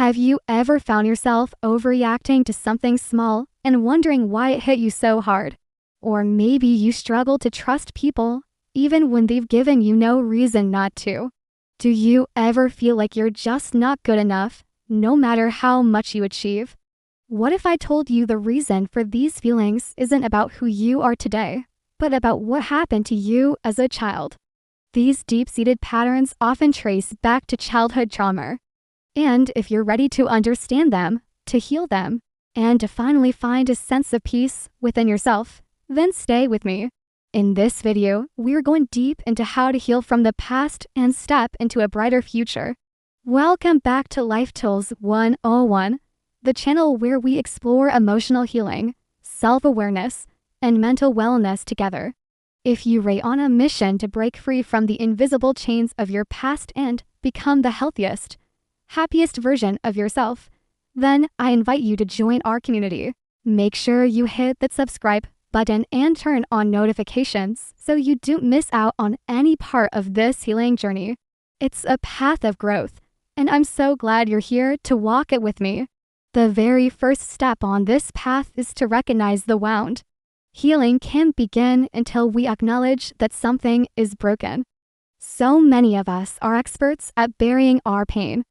Have you ever found yourself overreacting to something small and wondering why it hit you so hard? Or maybe you struggle to trust people even when they've given you no reason not to. Do you ever feel like you're just not good enough, no matter how much you achieve? What if I told you the reason for these feelings isn't about who you are today, but about what happened to you as a child? These deep-seated patterns often trace back to childhood trauma. And if you're ready to understand them, to heal them, and to finally find a sense of peace within yourself, then stay with me. In this video, we're going deep into how to heal from the past and step into a brighter future. Welcome back to Life Tools 101, the channel where we explore emotional healing, self-awareness, and mental wellness together. If you're on a mission to break free from the invisible chains of your past and become the healthiest, happiest version of yourself, then I invite you to join our community. Make sure you hit the subscribe button and turn on notifications so you don't miss out on any part of this healing journey. It's a path of growth, and I'm so glad you're here to walk it with me. The very first step on this path is to recognize the wound. Healing can't begin until we acknowledge that something is broken. So many of us are experts at burying our pain.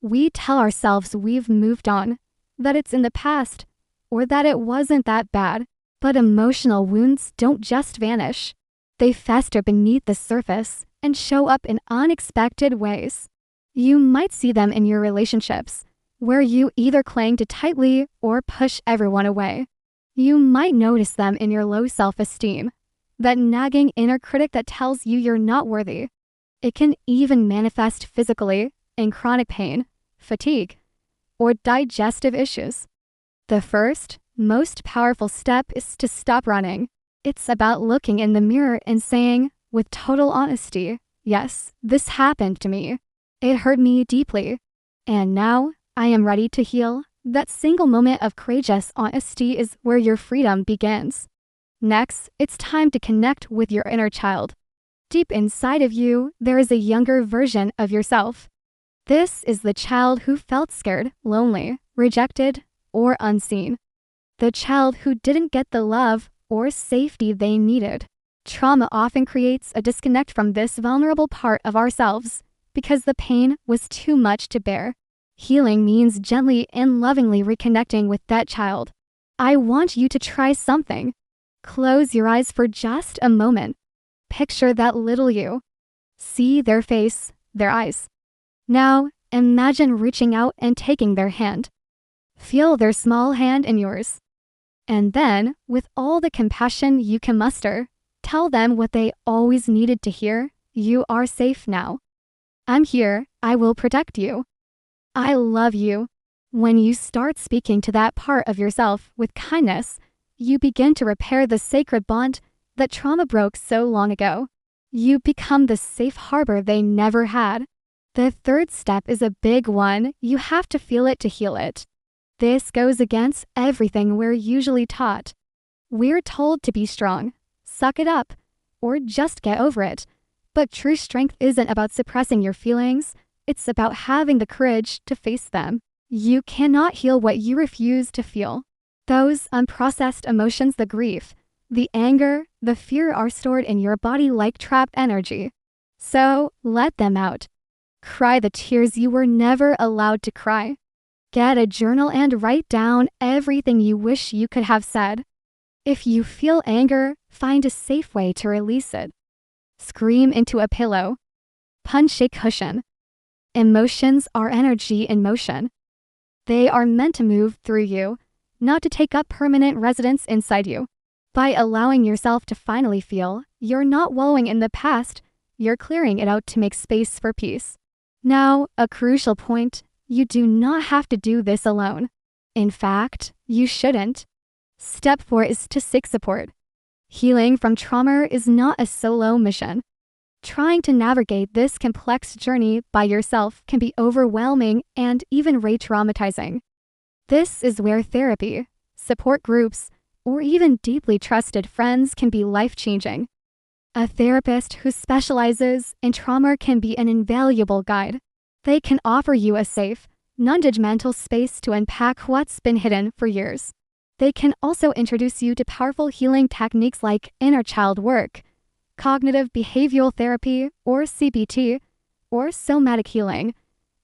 We tell ourselves we've moved on, that it's in the past, or that it wasn't that bad. But emotional wounds don't just vanish. They fester beneath the surface and show up in unexpected ways. You might see them in your relationships, where you either cling too tightly or push everyone away. You might notice them in your low self-esteem, that nagging inner critic that tells you you're not worthy. It can even manifest physically in chronic pain, fatigue, or digestive issues. The first, most powerful step is to stop running. It's about looking in the mirror and saying, with total honesty, yes, this happened to me. It hurt me deeply. And now, I am ready to heal. That single moment of courageous honesty is where your freedom begins. Next, it's time to connect with your inner child. Deep inside of you, there is a younger version of yourself. This is the child who felt scared, lonely, rejected, or unseen. The child who didn't get the love or safety they needed. Trauma often creates a disconnect from this vulnerable part of ourselves because the pain was too much to bear. Healing means gently and lovingly reconnecting with that child. I want you to try something. Close your eyes for just a moment. Picture that little you. See their face, their eyes. Now, imagine reaching out and taking their hand. Feel their small hand in yours. And then, with all the compassion you can muster, tell them what they always needed to hear. You are safe now. I'm here. I will protect you. I love you. When you start speaking to that part of yourself with kindness, you begin to repair the sacred bond that trauma broke so long ago. You become the safe harbor they never had. The third step is a big one. You have to feel it to heal it. This goes against everything we're usually taught. We're told to be strong, suck it up, or just get over it. But true strength isn't about suppressing your feelings. It's about having the courage to face them. You cannot heal what you refuse to feel. Those unprocessed emotions, the grief, the anger, the fear are stored in your body like trapped energy. So let them out. Cry the tears you were never allowed to cry. Get a journal and write down everything you wish you could have said. If you feel anger, find a safe way to release it. Scream into a pillow. Punch a cushion. Emotions are energy in motion. They are meant to move through you, not to take up permanent residence inside you. By allowing yourself to finally feel, you're not wallowing in the past, you're clearing it out to make space for peace. Now, a crucial point. You do not have to do this alone. In fact, you shouldn't. Step 4 is to seek support. Healing from trauma is not a solo mission. Trying to navigate this complex journey by yourself can be overwhelming and even re-traumatizing. This is where therapy, support groups, or even deeply trusted friends can be life-changing. A therapist who specializes in trauma can be an invaluable guide. They can offer you a safe, non-judgmental space to unpack what's been hidden for years. They can also introduce you to powerful healing techniques like inner child work, cognitive behavioral therapy, or CBT, or somatic healing,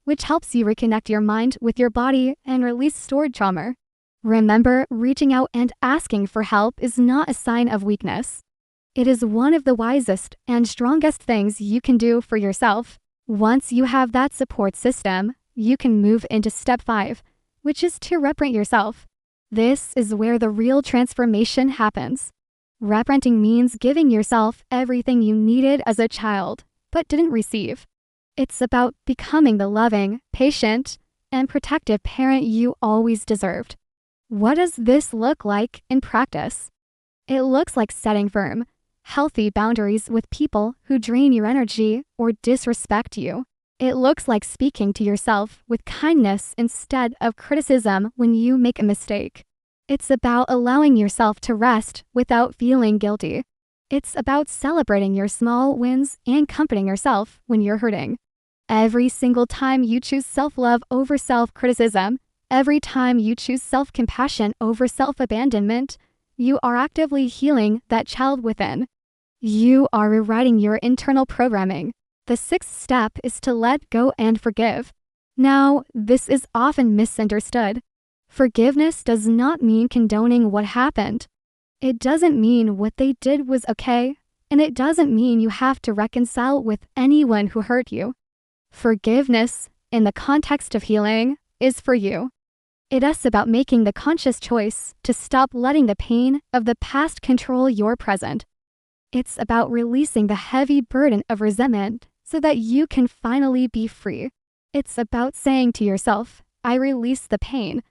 which helps you reconnect your mind with your body and release stored trauma. Remember, reaching out and asking for help is not a sign of weakness. It is one of the wisest and strongest things you can do for yourself. Once you have that support system, you can move into step 5, which is to reparent yourself. This is where the real transformation happens. Reparenting means giving yourself everything you needed as a child, but didn't receive. It's about becoming the loving, patient, and protective parent you always deserved. What does this look like in practice? It looks like setting firm, healthy boundaries with people who drain your energy or disrespect you. It looks like speaking to yourself with kindness instead of criticism when you make a mistake. It's about allowing yourself to rest without feeling guilty. It's about celebrating your small wins and comforting yourself when you're hurting. Every single time you choose self-love over self-criticism, every time you choose self-compassion over self-abandonment, you are actively healing that child within. You are rewriting your internal programming. The 6th step is to let go and forgive. Now, this is often misunderstood. Forgiveness does not mean condoning what happened. It doesn't mean what they did was okay, and it doesn't mean you have to reconcile with anyone who hurt you. Forgiveness, in the context of healing, is for you. It is about making the conscious choice to stop letting the pain of the past control your present. It's about releasing the heavy burden of resentment so that you can finally be free. It's about saying to yourself, I release the pain,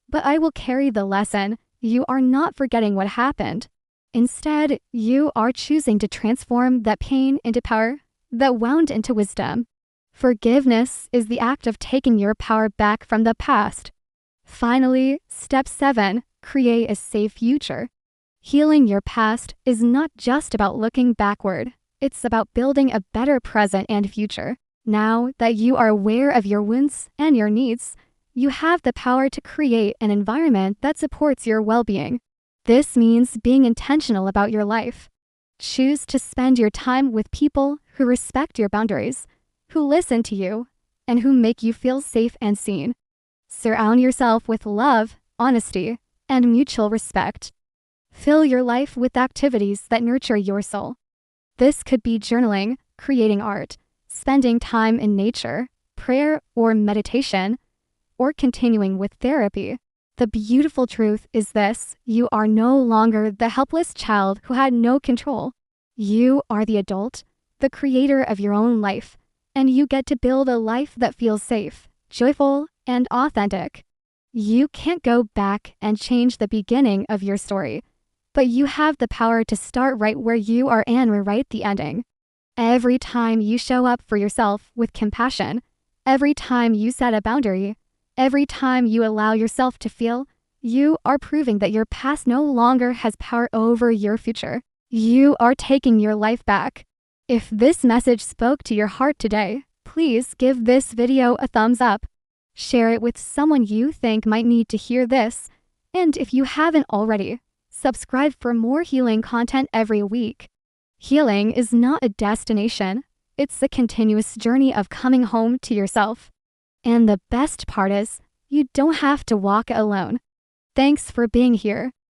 but I will carry the lesson. You are not forgetting what happened. Instead, you are choosing to transform that pain into power, that wound into wisdom. Forgiveness is the act of taking your power back from the past. Finally, step 7, create a safe future. Healing your past is not just about looking backward. It's about building a better present and future. Now that you are aware of your wounds and your needs, you have the power to create an environment that supports your well-being. This means being intentional about your life. Choose to spend your time with people who respect your boundaries, who listen to you, and who make you feel safe and seen. Surround yourself with love, honesty, and mutual respect. Fill your life with activities that nurture your soul. This could be journaling, creating art, spending time in nature, prayer or meditation, or continuing with therapy. The beautiful truth is this: you are no longer the helpless child who had no control. You are the adult, the creator of your own life, and you get to build a life that feels safe, joyful, and authentic. You can't go back and change the beginning of your story, but you have the power to start right where you are and rewrite the ending. Every time you show up for yourself with compassion, every time you set a boundary, every time you allow yourself to feel, you are proving that your past no longer has power over your future. You are taking your life back. If this message spoke to your heart today, please give this video a thumbs up. Share it with someone you think might need to hear this. And if you haven't already, subscribe for more healing content every week. Healing is not a destination. It's a continuous journey of coming home to yourself. And the best part is, you don't have to walk alone. Thanks for being here.